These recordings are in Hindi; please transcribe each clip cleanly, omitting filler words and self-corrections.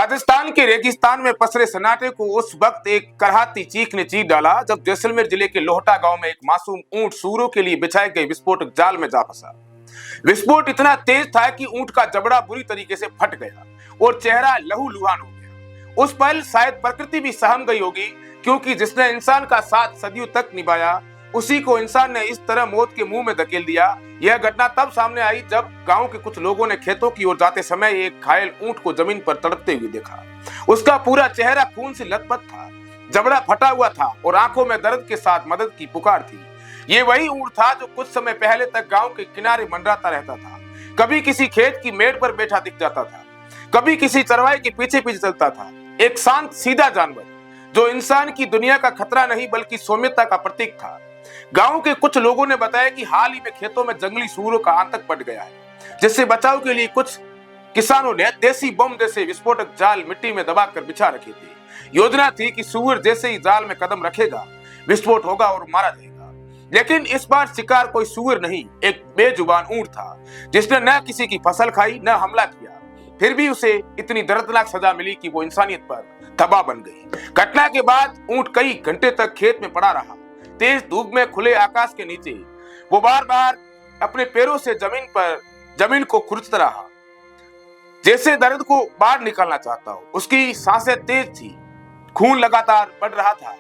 राजस्थान के रेगिस्तान में पसरे सन्नाटे को उस वक्त एक कराहती चीख ने चीर डाला जब जैसलमेर जिले के लोहटा गांव में एक मासूम ऊंट सूरों के लिए बिछाए गए विस्फोटक जाल में जा फंसा। विस्फोट इतना तेज था कि ऊंट का जबड़ा बुरी तरीके से फट गया और चेहरा लहूलुहान हो गया। उस पल शायद प्रकृति भी सहम गई होगी, क्योंकि जिसने इंसान का साथ सदियों तक निभाया उसी को इंसान ने इस तरह मौत के मुंह में धकेल दिया। यह घटना तब सामने आई जब गांव के कुछ लोगों ने खेतों की ओर जाते समय एक घायल ऊंट को जमीन पर तड़पते हुए देखा। उसका पूरा चेहरा खून से लथपथ था, जबड़ा फटा हुआ था और आंखों में दर्द के साथ मदद की पुकार थी। ये वही ऊंट था जो कुछ समय पहले तक गांव के किनारे मंडराता रहता था। कभी किसी खेत की मेड़ पर बैठा दिख जाता था, कभी किसी चरवाहे के पीछे पीछे चलता था। एक शांत सीधा जानवर जो इंसान की दुनिया का खतरा नहीं बल्कि सौम्यता का प्रतीक था। गांव के कुछ लोगों ने बताया कि हाल ही में खेतों में जंगली सूअरों का आतंक बढ़ गया है, जिससे बचाव के लिए कुछ किसानों ने देसी बम जैसे विस्फोटक जाल मिट्टी में दबाकर बिछा रखे थे। योजना थी कि सूअर जैसे ही जाल में कदम रखेगा विस्फोट होगा और मारा जाएगा। लेकिन इस बार शिकार कोई सूअर नहीं, एक बेजुबान ऊंट था जिसने न किसी की फसल खाई न हमला किया। फिर भी उसे इतनी दर्दनाक सजा मिली कि वो इंसानियत पर तबाह बन गई। घटना के बाद ऊंट कई घंटे तक खेत में पड़ा रहा। तेज धूप में खुले आकाश के नीचे वो बार बार अपने पैरों से जमीन को खुरचता रहा, जैसे दर्द को बाहर निकालना चाहता हो। उसकी सांसें तेज थी, खून लगातार बढ़ रहा था।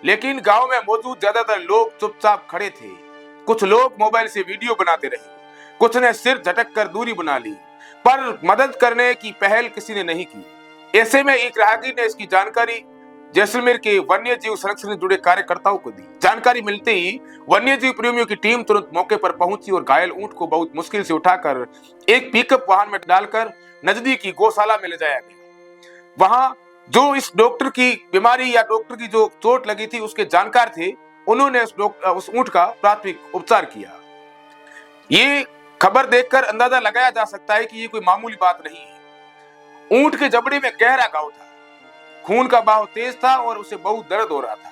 लेकिन गांव में मौजूद ज्यादातर लोग चुपचाप खड़े थे। कुछ लोग मोबाइल से वीडियो बनाते रहे, कुछ ने सिर झटक कर दूरी बना ली, पर मदद करने की पहल किसी ने नहीं की। ऐसे में एक राहगीर ने इसकी जानकारी जैसलमेर के वन्य जीव संरक्षण से जुड़े कार्यकर्ताओं को दी। जानकारी मिलते ही वन्य जीव प्रेमियों की टीम तुरंत मौके पर पहुंची और घायल ऊंट को बहुत मुश्किल से उठाकर एक पिकअप वाहन में डालकर नजदीकी गौशाला में ले जाया गया। वहां जो इस डॉक्टर की बीमारी या डॉक्टर की जो चोट लगी थी उसके जानकार थे, उन्होंने उस ऊंट का प्राथमिक उपचार किया। ये खबर देखकर अंदाजा लगाया जा सकता है कि ये कोई मामूली बात नहीं है। ऊंट के जबड़े में गहरा घाव था, खून का बहाव तेज था और उसे बहुत दर्द हो रहा था।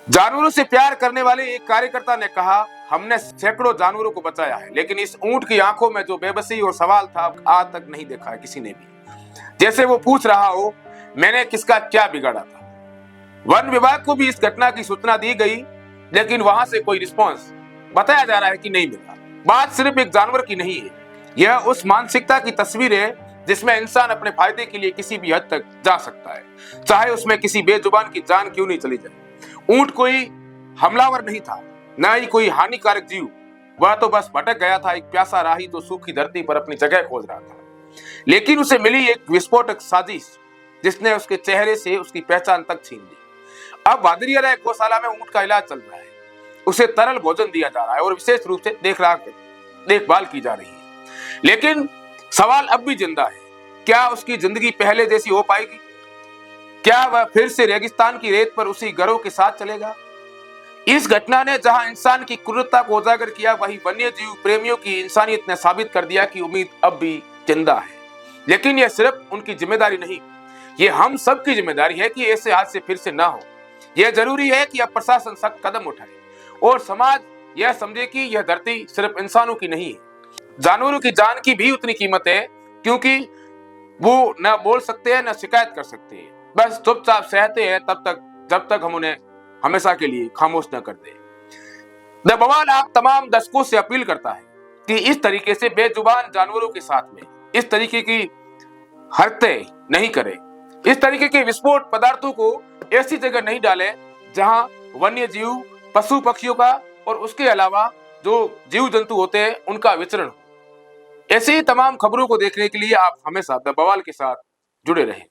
जानवरों से प्यार करने वाले एक कार्यकर्ता ने कहा, हमने सैकड़ों जानवरों को बचाया है, लेकिन इस ऊंट की आंखों में जो बेबसी और सवाल था आज तक नहीं देखा है किसी ने भी। जैसे वो पूछ रहा हो, मैंने किसका क्या बिगाड़ा था। वन विभाग को भी इस घटना की सूचना दी गई, लेकिन वहां से कोई रिस्पॉन्स बताया जा रहा है कि नहीं मिला। बात सिर्फ एक जानवर की नहीं है, यह उस मानसिकता की तस्वीर है जिसमें इंसान अपने फायदे के लिए किसी भी हद तक जा सकता है, चाहे उसमें किसी बेजुबान की जान क्यों नहीं चली जाए। ऊंट कोई हमलावर नहीं था, न ही कोई हानिकारक जीव। वह तो बस भटक गया था, एक प्यासा राही तो सूखी धरती पर अपनी जगह खोज रहा था। लेकिन उसे मिली एक विस्फोटक साजिश जिसने उसके चेहरे से उसकी पहचान तक छीन ली। अब भादरिया गौशाला में ऊंट का इलाज चल रहा है, उसे तरल भोजन दिया जा रहा है और विशेष रूप से देखभाल की जा रही है। लेकिन सवाल अब भी जिंदा है, क्या उसकी जिंदगी पहले जैसी हो पाएगी? क्या वह फिर से रेगिस्तान की रेत पर उसी गरों के साथ चलेगा? इस घटना ने जहां इंसान की क्रूरता को उजागर किया, वहीं वन्य जीव प्रेमियों की इंसानियत ने साबित कर दिया कि उम्मीद अब भी जिंदा है। लेकिन यह सिर्फ उनकी जिम्मेदारी नहीं, ये हम सब की जिम्मेदारी है कि ऐसे हादसे फिर से ना हो। यह जरूरी है कि अब प्रशासन सख्त कदम उठाए और समाज यह समझे कि यह धरती सिर्फ इंसानों की नहीं है, जानवरों की जान की भी उतनी कीमत है, क्योंकि वो न बोल सकते हैं न शिकायत कर सकते हैं, बस चुपचाप सहते हैं तब तक जब तक हम उन्हें हमेशा के लिए खामोश न कर दें। द बवाल आप तमाम दर्शकों से अपील करता है कि इस तरीके से बेजुबान जानवरों के साथ में इस तरीके की हरकतें नहीं करें। इस तरीके के विस्फोट पदार्थों को ऐसी जगह नहीं डालें जहां वन्य जीव, पशु पक्षियों का और उसके अलावा जो जीव जंतु होते हैं उनका विचरण हो। ऐसे ही तमाम खबरों को देखने के लिए आप हमेशा द बवाल के साथ जुड़े रहें।